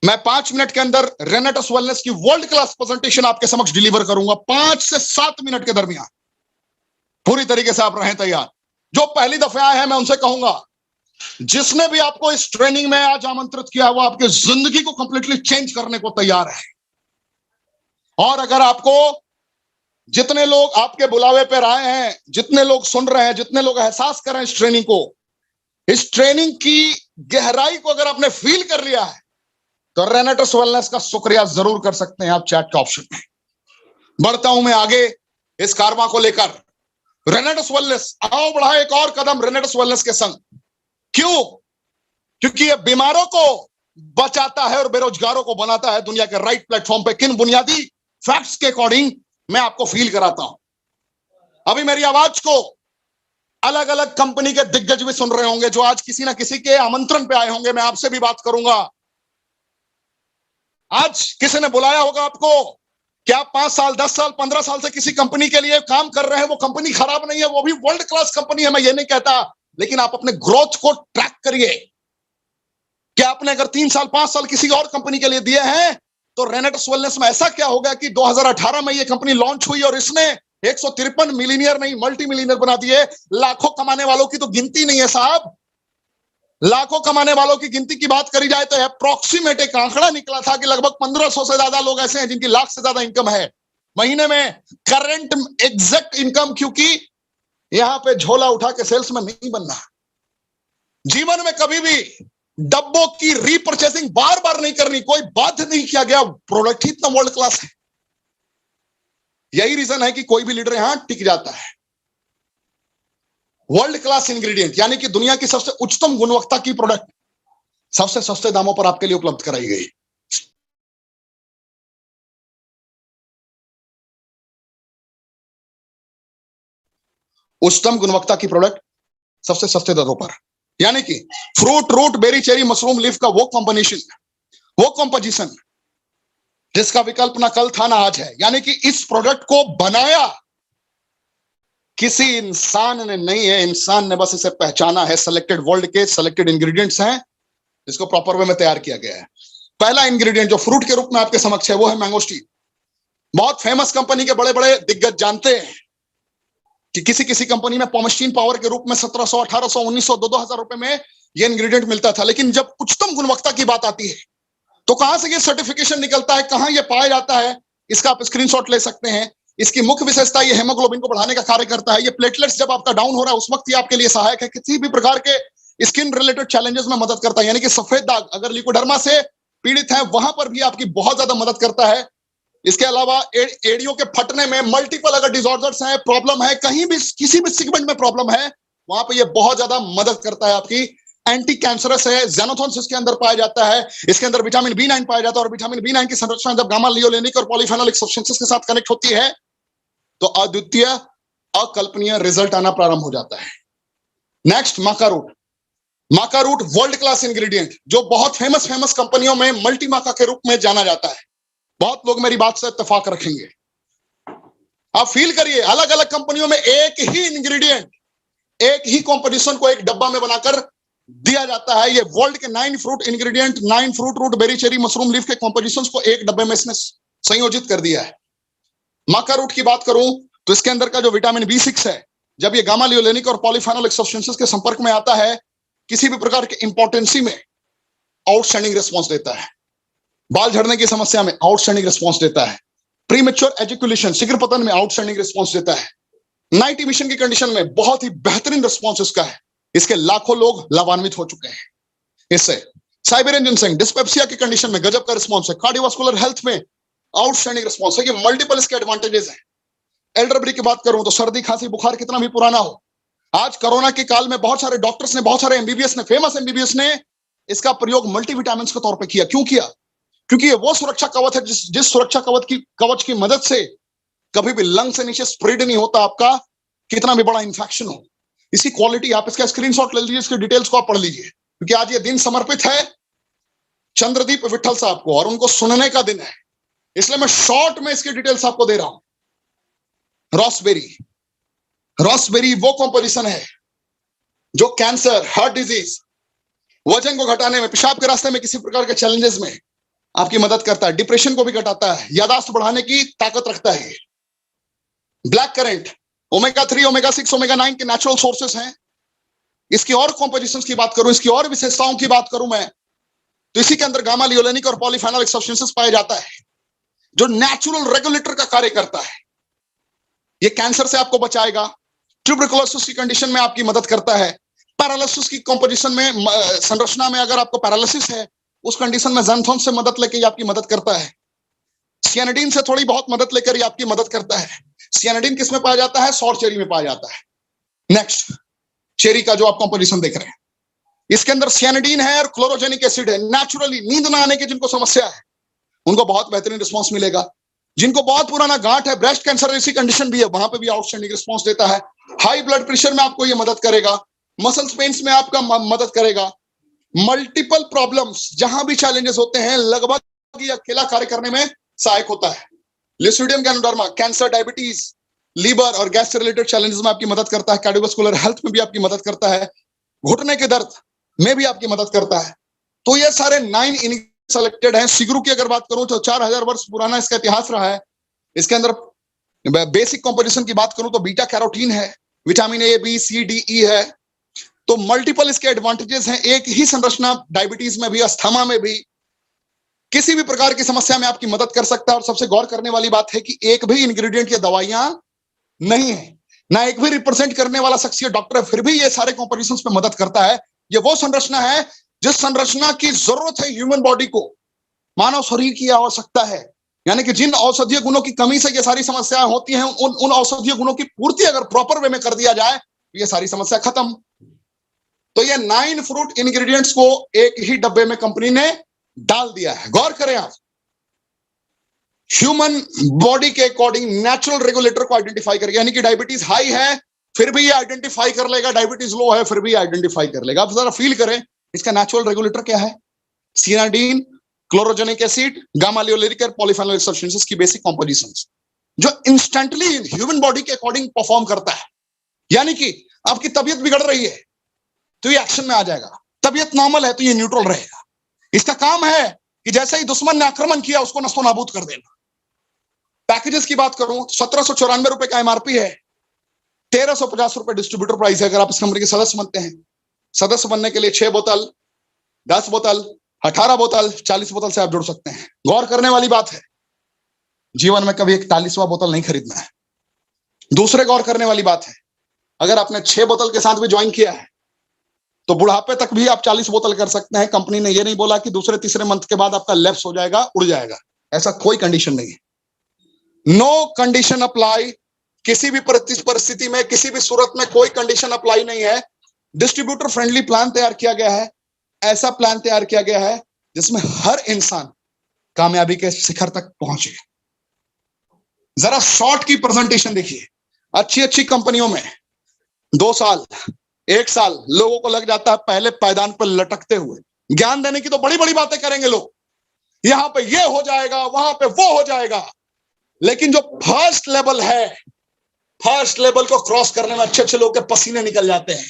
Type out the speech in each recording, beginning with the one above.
मैं 5 मिनट के अंदर रेनेटस वेलनेस की वर्ल्ड क्लास प्रेजेंटेशन आपके समक्ष डिलीवर करूंगा, 5 से 7 मिनट के दरमियान। पूरी तरीके से आप रहें तैयार। जो पहली दफा आए हैं मैं उनसे कहूंगा, जिसने भी आपको इस ट्रेनिंग में आज आमंत्रित किया वो आपकी जिंदगी को कंप्लीटली चेंज करने को तैयार है। और अगर आपको, जितने लोग आपके बुलावे पर आए हैं, जितने लोग सुन रहे हैं, जितने लोग एहसास कर रहे हैं इस ट्रेनिंग को, इस ट्रेनिंग की गहराई को अगर आपने फील कर लिया है तो रेनेटस वेलनेस का शुक्रिया जरूर कर सकते हैं आप चैट का ऑप्शन में। बढ़ता हूं मैं आगे इस कारवा को लेकर। रेनेटस वेलनेस, आओ बढ़ाए एक और कदम रेनेटस वेलनेस के संग। क्यों? क्योंकि ये बीमारों को बचाता है और बेरोजगारों को बनाता है दुनिया के राइट प्लेटफॉर्म पे। किन बुनियादी फैक्ट्स के अकॉर्डिंग मैं आपको फील कराता हूं। अभी मेरी आवाज को अलग अलग कंपनी के दिग्गज भी सुन रहे होंगे जो आज किसी ना किसी के आमंत्रण पे आए होंगे। मैं आपसे भी बात करूंगा। आज किसी ने बुलाया होगा आपको कि आप 5 साल 10 साल 15 साल से किसी कंपनी के लिए काम कर रहे हैं। वो कंपनी खराब नहीं है, वो भी वर्ल्ड क्लास कंपनी है, मैं ये नहीं कहता, लेकिन आप अपने ग्रोथ को ट्रैक करिए कि आपने अगर 3 साल 5 साल किसी और कंपनी के लिए दिए हैं तो रेनेटस वेलनेस में ऐसा क्या हो गया कि 2018 में ये कंपनी लॉन्च हुई और इसने 153 मिलीनियर नहीं मल्टी मिलीनियर बना दिए। लाखों कमाने वालों की तो गिनती नहीं है साहब। लाखों कमाने वालों की गिनती की बात करी जाए तो अप्रोक्सीमेट एक आंकड़ा निकला था कि लगभग 1500 से ज्यादा लोग ऐसे हैं जिनकी लाख से ज्यादा इनकम है महीने में। करंट एग्जैक्ट इनकम, क्योंकि यहां पे झोला उठा के सेल्समैन नहीं बनना। जीवन में कभी भी डब्बों की रीपरचेसिंग बार बार नहीं करनी, कोई बाध्य नहीं किया गया। प्रोडक्ट ही इतना वर्ल्ड क्लास है। यही रीजन है कि कोई भी लीडर यहां टिक जाता है। वर्ल्ड क्लास इंग्रेडिएंट यानी कि दुनिया की सबसे उच्चतम गुणवत्ता की प्रोडक्ट सबसे सस्ते दामों पर आपके लिए उपलब्ध कराई गई। उच्चतम गुणवत्ता की प्रोडक्ट सबसे सस्ते दरों पर, यानी कि fruit, root, berry, cherry, mushroom, leaf का वो कॉम्बिनेशन, वो कंपोजिशन जिसका विकल्प ना कल था ना आज है। यानी कि इस प्रोडक्ट को बनाया किसी इंसान ने नहीं है, इंसान ने बस इसे पहचाना है। सेलेक्टेड वर्ल्ड के सेलेक्टेड इंग्रेडिएंट्स हैं जिसको प्रॉपर वे में तैयार किया गया है। पहला इंग्रेडिएंट जो फ्रूट के रूप में आपके समक्ष है वो है मैंगोस्टीन। बहुत फेमस कंपनी के बड़े बड़े दिग्गज जानते हैं कि किसी किसी कंपनी में पोमेस्टीन पावर के रूप में 1700, 1800, 1900, 2000 रुपए में यह इंग्रेडिएंट मिलता था। लेकिन जब उच्चतम गुणवत्ता की बात आती है तो कहां से यह सर्टिफिकेशन निकलता है, कहां यह पाया जाता है, इसका आप स्क्रीनशॉट ले सकते हैं। इसकी मुख्य विशेषता ये हेमोग्लोबिन को बढ़ाने का कार्य करता है। ये प्लेटलेट्स जब आपका डाउन हो रहा है उस वक्त ये आपके लिए सहायक है। किसी भी प्रकार के स्किन रिलेटेड चैलेंजेस में मदद करता है, यानी कि सफेद दाग अगर लिकोडर्मा से पीड़ित है वहां पर भी आपकी बहुत ज्यादा मदद करता है। इसके अलावा एड़ियों के फटने में, मल्टीपल अगर डिसऑर्डर्स हैं, प्रॉब्लम है, कहीं भी किसी भी सेगमेंट में प्रॉब्लम है, वहां पर यह बहुत ज्यादा मदद करता है आपकी। एंटी कैंसरस है, ज़ेनोथॉन्स इसके अंदर पाया जाता है। इसके अंदर विटामिन B9 पाया जाता है और विटामिन B9 की संरचना जब गामा लियोलेनिक और पॉलीफेनोलिक सब्सटेंसेस के साथ कनेक्ट होती है तो अद्वितीय अकल्पनीय रिजल्ट आना प्रारंभ हो जाता है। नेक्स्ट, माका रूट। माका रूट वर्ल्ड क्लास इंग्रेडिएंट जो बहुत फेमस कंपनियों में मल्टी माका के रूप में जाना जाता है। बहुत लोग मेरी बात से इत्तेफाक रखेंगे। आप फील करिए, अलग अलग कंपनियों में एक ही इंग्रेडिएंट, एक ही कॉम्पोजिशन को एक डब्बा में बनाकर दिया जाता है। ये वर्ल्ड के 9 fruit ingredient, 9 fruit, root, berry, cherry, mushroom, leaf के कॉम्पोजिशंस को एक डब्बे में इसने संयोजित कर दिया है। माका रूट की बात करूं तो इसके अंदर का जो विटामिन B6 है, जब ये गामा लियोलेनिक और पॉलीफेनोलिक सब्सटेंसेस के संपर्क में आता है, किसी भी प्रकार के इंपॉर्टेंसी में आउटस्टैंडिंग रिस्पॉन्स देता है। बाल झड़ने की समस्या में आउटस्टैंडिंग रिस्पॉन्स देता है। प्रीमेच्योर एजुकेशन, शीघ्र पतन में आउटस्टैंडिंग रिस्पॉन्स देता है। नाइट इमिशन की कंडीशन में बहुत ही बेहतरीन रिस्पॉन्स इसका है। इसके लाखों लोग लाभान्वित हो चुके हैं इससे। साइबेरियन जिनसेंग, डिस्पेप्सिया की कंडीशन में गजब का रिस्पॉन्स है। कार्डियोवास्कुलर हेल्थ में आउटस्टैंडिंग रिस्पॉन्स है। ये मल्टीपल इसके एडवांटेजेस हैं। एल्डरबरी की बात करूं तो सर्दी, खांसी, बुखार कितना भी पुराना हो, आज कोरोना के काल में बहुत सारे डॉक्टर्स ने, बहुत सारे एमबीबीएस ने, फेमस एमबीबीएस ने इसका प्रयोग मल्टीविटामिन्स के तौर पे किया। क्यों किया? क्योंकि ये वो सुरक्षा कवच है जिस सुरक्षा कवच की मदद से कभी भी लंग से नीचे स्प्रेड नहीं होता आपका, कितना भी बड़ा इंफेक्शन हो। इसकी क्वालिटी, आप इसका स्क्रीनशॉट ले लीजिए, इसकी डिटेल्स को आप पढ़ लीजिए, क्योंकि आज ये दिन समर्पित है चंद्रदीप विट्ठल साहब को और उनको सुनने का दिन है, इसलिए मैं शॉर्ट में इसकी डिटेल्स आपको दे रहा हूं। रॉसबेरी वो कॉम्पोजिशन है जो कैंसर, हार्ट डिजीज, वजन को घटाने में, पेशाब के रास्ते में किसी प्रकार के चैलेंजेस में आपकी मदद करता है, डिप्रेशन को भी घटाता है, याददाश्त बढ़ाने की ताकत रखता है। Black currant omega 3, omega 6, omega 9 के नेचुरल सोर्सेस हैं। इसकी और कॉम्पोजिशंस की बात करूं, इसकी और विशेषताओं की बात करूं मैं, तो इसी के अंदर गामा लियोलेनिक और पॉलीफेनोलिक सब्सटेंसेस पाया जाता है जो नेचुरल रेगुलेटर का कार्य करता है। ये कैंसर से आपको बचाएगा, ट्यूबरकुलोसिस की कंडीशन में आपकी मदद करता है, पैरालिसिस की कंपोजिशन में, संरचना में अगर आपको पैरालिसिस है उस कंडीशन में ज़ैंथोन से मदद लेकर ये आपकी मदद करता है। सियानिडीन से थोड़ी बहुत मदद लेकर ये आपकी मदद करता है। सियानिडीन किस में पाया जाता है? सौर चेरी में पाया जाता है। नेक्स्ट, चेरी का जो आप कंपोजिशन देख रहे हैं, इसके अंदर सियानिडीन है और क्लोरोजेनिक एसिड है। नेचुरली नींद ना आने की जिनको समस्या है उनको बहुत बेहतरीन रिस्पॉन्स मिलेगा। जिनको बहुत पुराना गांठ है, ब्रेस्ट कैंसर जैसी कंडीशन भी है, वहां पे भी आउटस्टैंडिंग रिस्पॉन्स देता है। हाई ब्लड प्रेशर में आपको ये मदद करेगा, मसल्स पेन्स में आपका मदद करेगा। मल्टीपल प्रॉब्लम्स जहां भी चैलेंजेस होते हैं लगभग ये अकेला कार्य करने में सहायक होता है। लिस्टीडियम गैनोडर्मा कैंसर, डायबिटीज, लीवर और गैस से रिलेटेड चैलेंजेस में आपकी मदद करता है। कार्डियोवास्कुलर हेल्थ में भी आपकी मदद करता है, घुटने के दर्द में भी आपकी मदद करता है। तो ये सारे 9 सेलेक्टेड हैं। सिगरू की अगर बात करूं तो 4000 वर्ष पुराना इसका इतिहास रहा है। इसके अंदर बेसिक कंपोजिशन की बात करूं तो बीटा कैरोटीन है, vitamin A, B, C, D, E है। तो मल्टीपल इसके एडवांटेजेस हैं। एक ही संरचना डायबिटीज में भी, अस्थमा में भी, किसी भी प्रकार की समस्या में आपकी मदद कर सकता है। और सबसे गौर करने वाली बात है कि एक भी इंग्रेडिएंट या दवाइयां नहीं है, ना एक भी रिप्रेजेंट करने वाला शख्सियत डॉक्टर है, फिर भी ये सारे कंपोजिशंस पे मदद करता है। ये वो संरचना है जिस संरचना की जरूरत है ह्यूमन बॉडी को, मानव शरीर की आवश्यकता है। यानी कि जिन औषधीय गुणों की कमी से ये सारी समस्याएं होती हैं, उन औषधीय गुणों की पूर्ति अगर प्रॉपर वे में कर दिया जाए तो ये सारी समस्या खत्म। तो ये 9 फ्रूट इंग्रेडिएंट्स को एक ही डब्बे में कंपनी ने डाल दिया है। गौर करें आप, ह्यूमन बॉडी के अकॉर्डिंग नेचुरल रेगुलेटर को आइडेंटिफाई करेगा। यानी कि डायबिटीज हाई है फिर भी ये आइडेंटिफाई कर लेगा, डायबिटीज लो है फिर भी आइडेंटिफाई कर लेगा। आप जरा फील करें इसका नेचुरल रेगुलेटर क्या है। सियानिडीन, क्लोरोजेनिक एसिड, गामा लियोलेनिक और पॉलीफेनोलिक सब्सटेंसेस की बेसिक कंपोजिशंस जो इंस्टेंटली ह्यूमन बॉडी के अकॉर्डिंग परफॉर्म करता है। यानी कि आपकी तबीयत बिगड़ रही है तो ये एक्शन में आ जाएगा, तबीयत नॉर्मल है तो ये न्यूट्रल रहेगा। इसका काम है कि जैसे ही दुश्मन ने आक्रमण किया उसको नस्तो नाबूद कर देना। पैकेजेस की बात करूं, 1794 रुपए का एमआरपी है, 1350 रुपए डिस्ट्रीब्यूटर प्राइस है। अगर आप इस कंपनी के सदस्य बनते हैं, सदस्य बनने के लिए 6 बोतल, 10 बोतल, 18 बोतल, 40 बोतल से आप जुड़ सकते हैं। गौर करने वाली बात है, जीवन में कभी 41वां बोतल नहीं खरीदना है। दूसरे गौर करने वाली बात है, अगर आपने 6 बोतल के साथ भी ज्वाइन किया है तो बुढ़ापे तक भी आप 40 बोतल कर सकते हैं। कंपनी ने ये नहीं बोला कि दूसरे तीसरे मंथ के बाद आपका लैप्स हो जाएगा, उड़ जाएगा, ऐसा कोई कंडीशन नहीं है। No condition apply. किसी भी परिस्थिति में, किसी भी सूरत में कोई कंडीशन अप्लाई नहीं है। डिस्ट्रीब्यूटर फ्रेंडली प्लान तैयार किया गया है। ऐसा प्लान तैयार किया गया है जिसमें हर इंसान कामयाबी के शिखर तक पहुंचे। जरा शॉर्ट की प्रेजेंटेशन देखिए। अच्छी अच्छी कंपनियों में 2 साल, 1 साल लोगों को लग जाता है पहले पायदान पर लटकते हुए। ज्ञान देने की तो बड़ी बड़ी बातें करेंगे लोग, यहां पे ये हो जाएगा, वहां पे वो हो जाएगा, लेकिन जो फर्स्ट लेवल है, फर्स्ट लेवल को क्रॉस करने में अच्छे अच्छे लोग के पसीने निकल जाते हैं।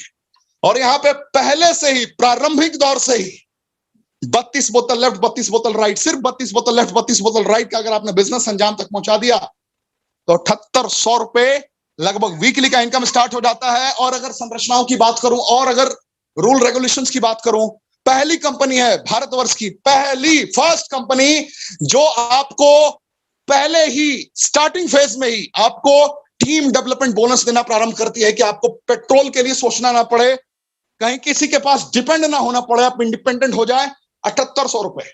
और यहां पे पहले से ही, प्रारंभिक दौर से ही 32 बोतल लेफ्ट, 32 बोतल राइट, सिर्फ 32 बोतल लेफ्ट, 32 बोतल राइट का अगर आपने बिजनेस अंजाम तक पहुंचा दिया तो 7800 रुपए लगभग वीकली का इनकम स्टार्ट हो जाता है। और अगर संरचनाओं की बात करूं और अगर रूल रेगुलेशंस की बात करूं, पहली कंपनी है भारतवर्ष की, पहली फर्स्ट कंपनी जो आपको पहले ही स्टार्टिंग फेज में ही आपको टीम डेवलपमेंट बोनस देना प्रारंभ करती है कि आपको पेट्रोल के लिए सोचना ना पड़े, कहीं किसी के पास डिपेंड ना होना पड़े, आप इंडिपेंडेंट हो जाए। 7800 रुपए,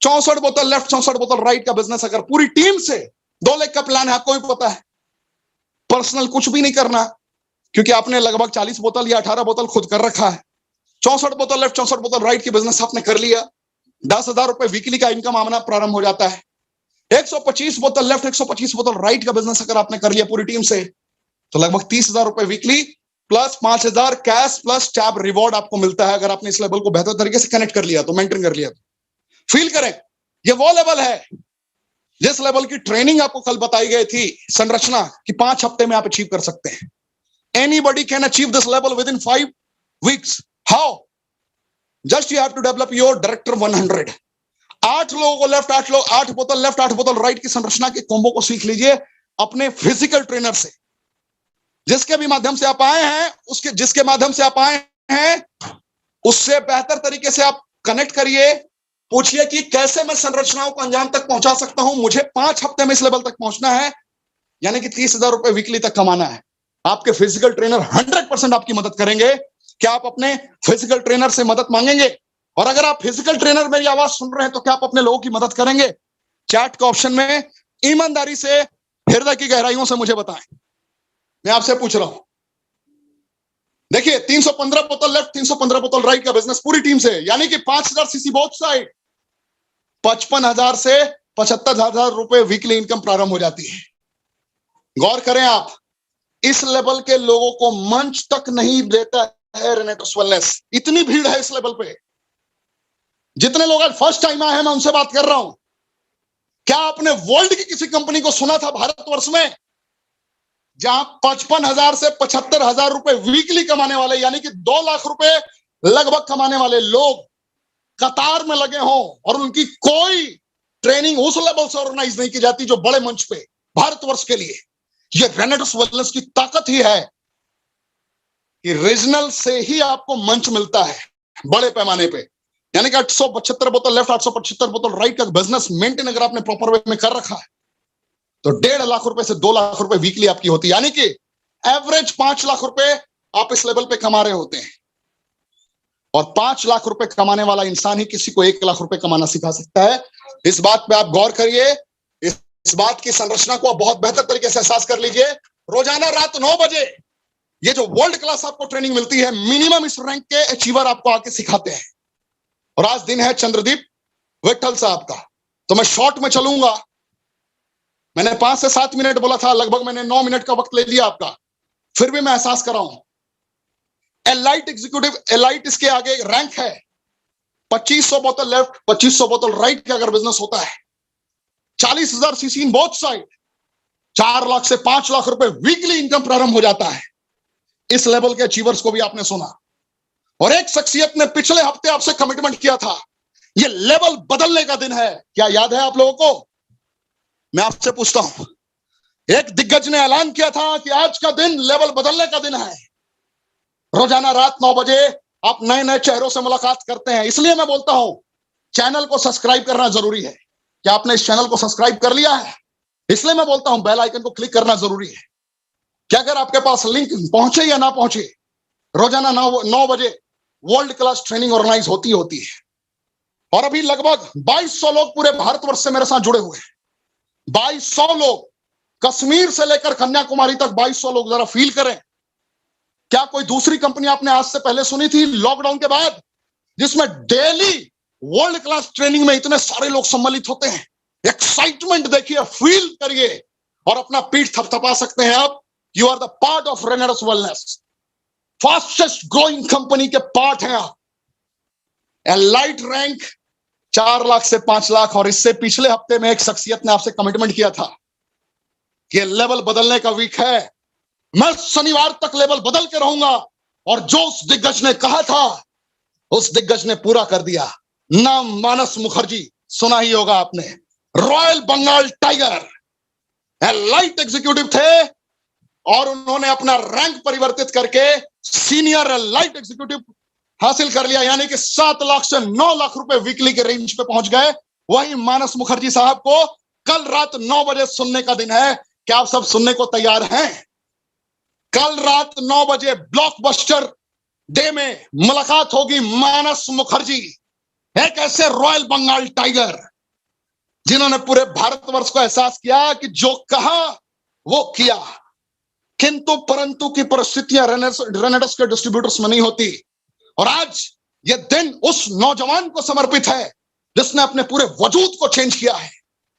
64 बोतल लेफ्ट, 64 बोतल राइट का बिजनेस अगर पूरी टीम से 2 लाख का प्लान है, आपको भी पता है, पर्सनल कुछ भी नहीं करना क्योंकि आपने लगभग 40 बोतल या 18 बोतल खुद कर रखा है। 64 बोतल लेफ्ट, 64 बोतल राइट की बिजनेस आपने कर लिया, 10,000 रुपए वीकली का इनकम आना प्रारंभ हो जाता है। 125 बोतल लेफ्ट, 125 बोतल राइट का बिजनेस अगर आपने कर लिया पूरी टीम से तो लगभग 30,000 रुपए weekly plus 5,000 cash plus tab reward आपको मिलता है अगर आपने इस लेवल को बेहतर तरीके से कनेक्ट कर लिया तो, मेंटेन कर लिया तो। फील करें, ये वो लेवल है जिस लेवल की ट्रेनिंग आपको कल बताई गई थी संरचना की 5 हफ्ते में आप अचीव कर सकते हैं। Anybody can achieve this level within 5 weeks. How? Just you have to develop your director 100। 8 लोगों को लेफ्ट, 8 बोतल लेफ्ट 8 बोतल राइट की संरचना के कॉम्बो को सीख लीजिए अपने फिजिकल ट्रेनर से, जिसके भी माध्यम से आप आए हैं, जिसके माध्यम से आप आए हैं उससे बेहतर तरीके से आप कनेक्ट करिए। पूछिए कि कैसे मैं संरचनाओं को अंजाम तक पहुंचा सकता हूं, मुझे 5 हफ्ते में इस लेवल तक पहुंचना है, यानी कि 30,000 रुपए वीकली तक कमाना है। आपके फिजिकल ट्रेनर 100% आपकी मदद करेंगे। क्या आप अपने फिजिकल ट्रेनर से मदद मांगेंगे? और अगर आप फिजिकल ट्रेनर मेरी आवाज सुन रहे हैं तो क्या आप अपने लोगों की मदद करेंगे? चैट के ऑप्शन में ईमानदारी से हृदय की गहराइयों से मुझे बताएं। मैं आपसे पूछ रहा हूं, देखिए 315 बोतल लेफ्ट 315 बोतल राइट का बिजनेस पूरी टीम से, यानी कि 5,000 सीसी बोथ साइड, 55,000 से 75,000 रुपए वीकली इनकम प्रारंभ हो जाती है। गौर करें आप, इस लेवल के लोगों को मंच तक नहीं देता है रेनेटस वेलनेस। इतनी भीड़ है इस लेवल पे। जितने लोग आज फर्स्ट टाइम आए हैं मैं उनसे बात कर रहा हूं, क्या आपने वर्ल्ड की किसी कंपनी को सुना था भारतवर्ष में जहां 55,000 से 75,000 रुपए वीकली कमाने वाले, यानी कि 2 लाख रुपए लगभग कमाने वाले लोग कतार में लगे हों और उनकी कोई ट्रेनिंग उस लेवल से ऑर्गेनाइज नहीं की जाती जो बड़े मंच पे भारतवर्ष के लिए? ये रेनेटस वेलनेस की ताकत ही है कि रीजनल से ही आपको मंच मिलता है बड़े पैमाने पे। यानी कि 875 बोतल लेफ्ट 875 बोतल राइट का बिजनेस मेंटेन अगर आपने प्रॉपर वे में कर रखा है तो 1.5 लाख रुपए से 2 लाख रुपए वीकली आपकी होती है, यानी कि एवरेज 5 लाख रुपए आप इस लेवल पे कमा रहे होते हैं। और 5 लाख रुपए कमाने वाला इंसान ही किसी को 1 लाख रुपए कमाना सिखा सकता है। इस बात पे आप गौर करिए, इस बात की संरचना को आप बहुत बेहतर तरीके से एहसास कर लीजिए। रोजाना रात 9 बजे ये जो वर्ल्ड क्लास आपको ट्रेनिंग मिलती है, मिनिमम इस रैंक के अचीवर आपको आके सिखाते हैं। और आज दिन है चंद्रदीप विट्ठल साहब का, तो मैं शॉर्ट में चलूंगा। मैंने 5 से 7 मिनट बोला था, लगभग मैंने 9 मिनट का वक्त ले लिया आपका, फिर भी मैं एहसास कर रहा हूं। एलाइट एग्जीक्यूटिव, एलाइट इसके आगे रैंक है। 2500 बोतल लेफ्ट 2500 बोतल राइट का अगर बिजनेस होता है, 40,000 CC in both side, 4 lakh से 5 लाख रुपए वीकली इनकम प्रारंभ हो जाता है। इस लेवल के अचीवर्स को भी आपने सुना। और एक शख्सियत ने पिछले हफ्ते आपसे कमिटमेंट किया था, ये लेवल बदलने का दिन है। क्या याद है आप लोगों को? मैं आपसे पूछता हूं, एक दिग्गज ने ऐलान किया था कि आज का दिन लेवल बदलने का दिन है। रोजाना रात 9 बजे आप नए नए चेहरों से मुलाकात करते हैं। इसलिए मैं बोलता हूं चैनल को सब्सक्राइब करना जरूरी है। क्या आपने इस चैनल को सब्सक्राइब कर लिया है? इसलिए मैं बोलता हूं बेल आइकन को क्लिक करना जरूरी है। क्या अगर आपके पास लिंक पहुंचे या ना पहुंचे, रोजाना 9 बजे वर्ल्ड क्लास ट्रेनिंग ऑर्गेनाइज होती है। और अभी लगभग 2200 लोग पूरे भारतवर्ष से मेरे साथ जुड़े हुए हैं। 2200 लोग, कश्मीर से लेकर कन्याकुमारी तक 2200 लोग। जरा फील करें, क्या कोई दूसरी कंपनी आपने आज से पहले सुनी थी लॉकडाउन के बाद जिसमें डेली वर्ल्ड क्लास ट्रेनिंग में इतने सारे लोग सम्मिलित होते हैं? एक्साइटमेंट देखिए, फील करिए और अपना पीठ थपथपा सकते हैं आप। You are the part of Renatus Wellness, fastest growing company के पार्ट हैं आप। एलाइट रैंक 4 लाख से 5 लाख। और इससे पिछले हफ्ते में एक शख्सियत ने आपसे कमिटमेंट किया था कि लेवल बदलने का वीक है, मैं शनिवार तक लेवल बदल के रहूंगा। और जो उस दिग्गज ने कहा था उस दिग्गज ने पूरा कर दिया। नाम मानस मुखर्जी, सुना ही होगा आपने। Royal Bengal tiger, elite executive थे और उन्होंने अपना रैंक परिवर्तित करके सीनियर एलाइट एग्जीक्यूटिव हासिल कर लिया, यानी कि 7 लाख से 9 लाख रुपए वीकली के रेंज पे पहुंच गए। वही मानस मुखर्जी साहब को कल रात 9 बजे सुनने का दिन है। क्या आप सब सुनने को तैयार हैं? कल रात 9 बजे ब्लॉकबस्टर डे में मुलाकात होगी मानस मुखर्जी, एक ऐसे रॉयल बंगाल टाइगर जिन्होंने पूरे भारतवर्ष को एहसास किया कि जो कहा वो किया। किंतु परंतु की परिस्थितियां रेनेटस के डिस्ट्रीब्यूटर्स में नहीं होती। और आज ये दिन उस नौजवान को समर्पित है जिसने अपने पूरे वजूद को चेंज किया है,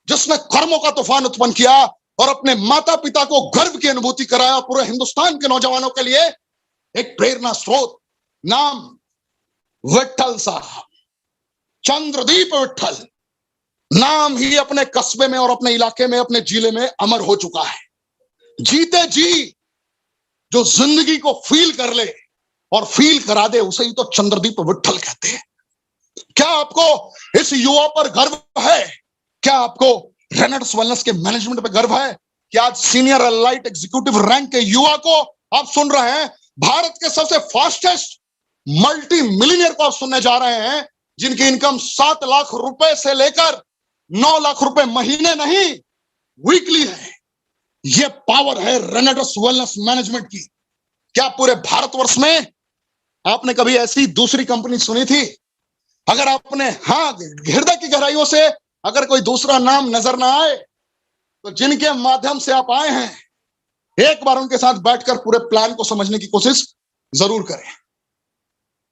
जिसने कर्मों का तूफान उत्पन्न किया और अपने माता पिता को गर्व की अनुभूति कराया। पूरे हिंदुस्तान के नौजवानों के लिए एक प्रेरणा स्रोत। नाम विट्ठल साहब, चंद्रदीप विट्ठल। नाम ही अपने कस्बे में और अपने इलाके में, अपने जिले में अमर हो चुका है। जीते जी जो जिंदगी को फील कर ले और फील करा दे उसे ही तो चंद्रदीप विट्ठल कहते हैं। क्या आपको इस युवा पर गर्व है? क्या आपको रेनेट्स वेलनेस के मैनेजमेंट पे गर्व है कि आज सीनियर एलाइट एग्जीक्यूटिव रैंक के युवा को आप सुन रहे हैं? भारत के सबसे फास्टेस्ट मल्टी मिलियनियर को आप सुनने जा रहे हैं, जिनकी इनकम 7 लाख रुपए से लेकर 9 लाख रुपए महीने नहीं, वीकली है। यह पावर है रेनेट्स वेलनेस मैनेजमेंट की। क्या पूरे भारतवर्ष में आपने कभी ऐसी दूसरी कंपनी सुनी थी? अगर आपने हृदय की गहराइयों से अगर कोई दूसरा नाम नजर ना आए, तो जिनके माध्यम से आप आए हैं, एक बार उनके साथ बैठकर पूरे प्लान को समझने की कोशिश जरूर करें।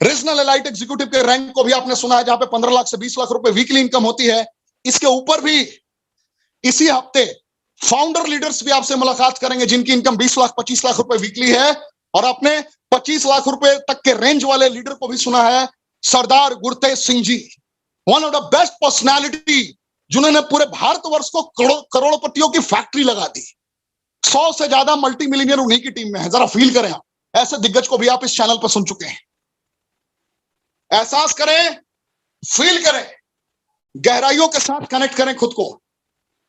रीजनल एलाइट एग्जीक्यूटिव के रैंक को भी आपने सुना है, जहां पे 15 लाख से 20 लाख रुपए वीकली इनकम होती है। इसके ऊपर भी इसी हफ्ते फाउंडर लीडर्स भी आपसे मुलाकात करेंगे, जिनकी इनकम 20 लाख 25 लाख रुपए वीकली है। और आपने 25 लाख रुपए तक के रेंज वाले लीडर को भी सुना है, Sardar Gurtej Singh ji, one of the best personality, जिन्होंने पूरे भारतवर्ष को करोड़पतियों की फैक्ट्री लगा दी। 100 से ज्यादा मल्टी मिलियनियर उन्हीं की टीम में है। जरा फील करें, आप ऐसे दिग्गज को भी आप इस चैनल पर सुन चुके हैं। एहसास करें, फील करें, गहराइयों के साथ कनेक्ट करें खुद को।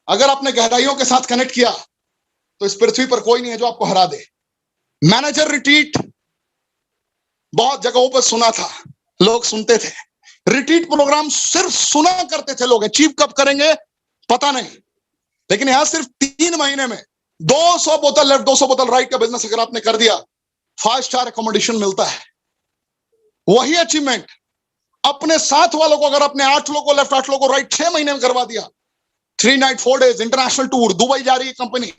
अगर आपने गहराइयों के साथ कनेक्ट किया तो इस पृथ्वी पर कोई नहीं है जो आपको हरा दे। मैनेजर रिट्रीट बहुत जगहों पर सुना था, लोग सुनते थे। रिट्रीट प्रोग्राम सिर्फ सुना करते थे लोग, अचीव कब करेंगे पता नहीं। लेकिन यहां सिर्फ 3 महीने में 200 बोतल लेफ्ट 200 बोतल राइट का बिजनेस अगर आपने कर दिया, 5 स्टार अकोमोडेशन मिलता है। वही अचीवमेंट अपने साथ वालों को, अगर आपने 8 लोगों को लेफ्ट 8 लोगों को राइट 6 महीने में करवा दिया, 3 night 4 days international tour, Dubai जा रही है कंपनी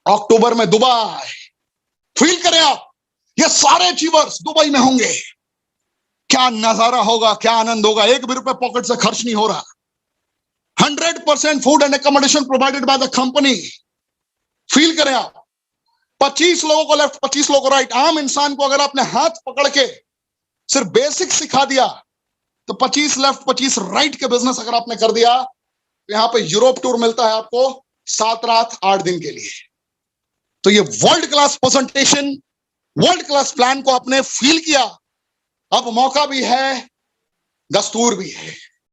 अक्टूबर में, दुबई। फील करें आप, ये सारे अचीवर्स दुबई में होंगे। क्या नजारा होगा, क्या आनंद होगा। 1 भी रुपए पॉकेट से खर्च नहीं हो रहा। 100% food and accommodation provided by the company. Feel करें आप, 25 लोगों को लेफ्ट 25 लोगों को राइट। आम इंसान को अगर आपने हाथ पकड़ के सिर्फ बेसिक सिखा दिया, तो 25 लेफ्ट 25 राइट के बिजनेस अगर आपने कर दिया, तो यहां पे यूरोप टूर मिलता है आपको 7 रात 8 दिन के लिए। तो ये world class presentation, world class plan को आपने फील किया। अब मौका भी है, दस्तूर भी है।